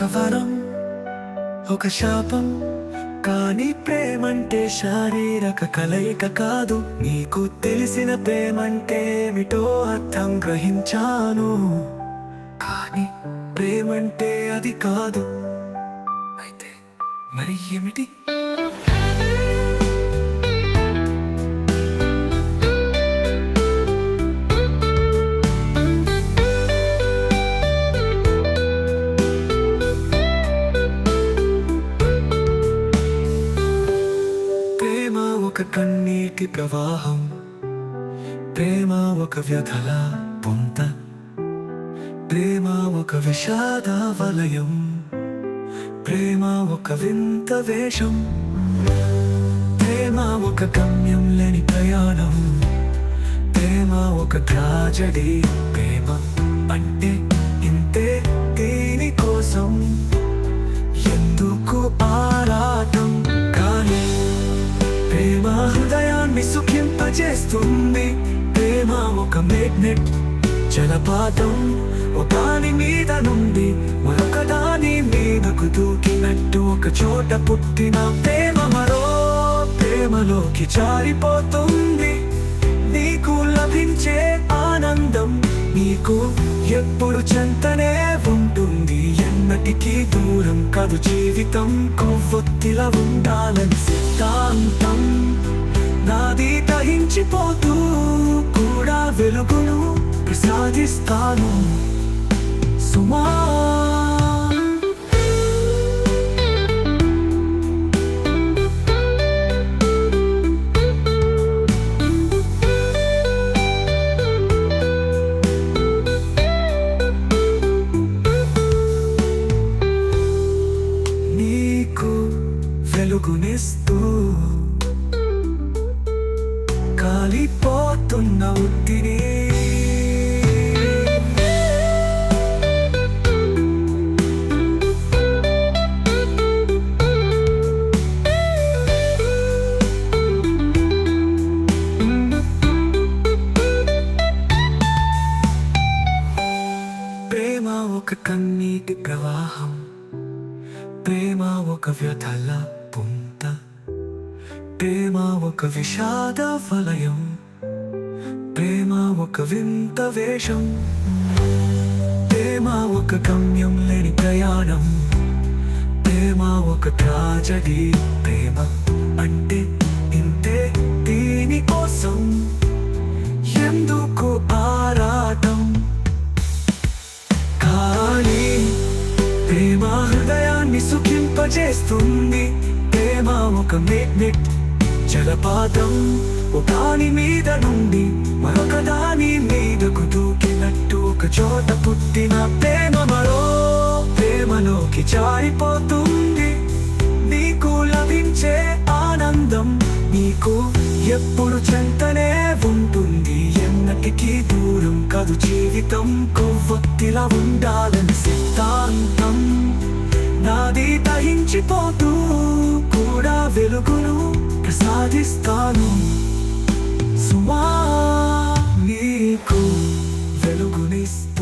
ఒక వరం, ఒక శాపం, కానీ ప్రేమంటే శారీరక కలయిక కాదు. నీకు తెలిసిన ప్రేమంటే ఏమిటో అర్థం గ్రహించాను, కానీ ప్రేమంటే అది కాదు. అయితే మరి ఏమిటి? ప్రేమ ఒక కన్నీటి ప్రవాహం, ప్రేమ ఒక వ్యధల పొంత, ప్రేమ ఒక విషాద వలయం, ప్రేమ ఒక వింత వేషం, ప్రేమ ఒక గమ్యం లేని ప్రయాణం, ప్రేమ ఒక ట్రాజడీ. ప్రేమ అంటే ఇంతే, దీనికోసం ఎందుకు ఆరాటం? కానీ ప్రేమ హృదయాన్ని సుఖింపజేస్తుంది. ప్రేమ ఒక మేగ్నెట్, జలపాతం, ఒకదాని మీద నుండి మరొక దాని మీదకు దూకినట్టు ఒక చోట పుట్టిన ప్రేమ మరో ప్రేమలోకి జారిపోతుంది. నీకు లభించే ఆనందం నీకు ఎప్పుడు చెంతనే ఉంటుంది, ఎన్నటికీ దూరం కాదు. జీవితం కొవ్వొత్తిలా ఉండాలని సిద్ధాంతం నాది, దహించిపోతూ కూడా వెలుగును ప్రసాదిస్తాను సుమా. నీకు వెలుగునిస్తూ కాలిపోతున్న ఉత్తిని ప్రేమ ఒక కన్నీటి ప్రవాహం, ప్రేమ ఒక వ్యధల పుంత, ప్రేమ ఒక విషాద వలయం, ప్రేమ ఒక వింత వేషం, ప్రేమ ఒక గమ్యం లేని ప్రయాణం, ప్రేమ ఒక ట్రాజడీ. ప్రేమ అంటే ఇంతే, దీనికోసం ఎందుకు ఆరాటం? కానీ ప్రేమ హృదయాన్ని సుఖింపజేస్తుంది. ప్రేమ ఒక మేగ్నెట్, జలపాతం, ఒకదాని మీద నుండి మరొక దాని మీదకు దూకినట్టు ఒక చోట పుట్టిన ప్రేమ మరో ప్రేమలోకి జారిపోతుంది. నీకు లభించే ఆనందం నీకు ఎప్పుడు చెంతనే ఉంటుంది, ఎన్నటికీ దూరం కాదు. జీవితం కొవ్వొత్తిలా ఉండాలని సిద్ధాంతం నాది, దహించిపోతూ కూడా వెలుగును ప్రసాదిస్తాను సుమా. నీకు వెలుగునిస్తా.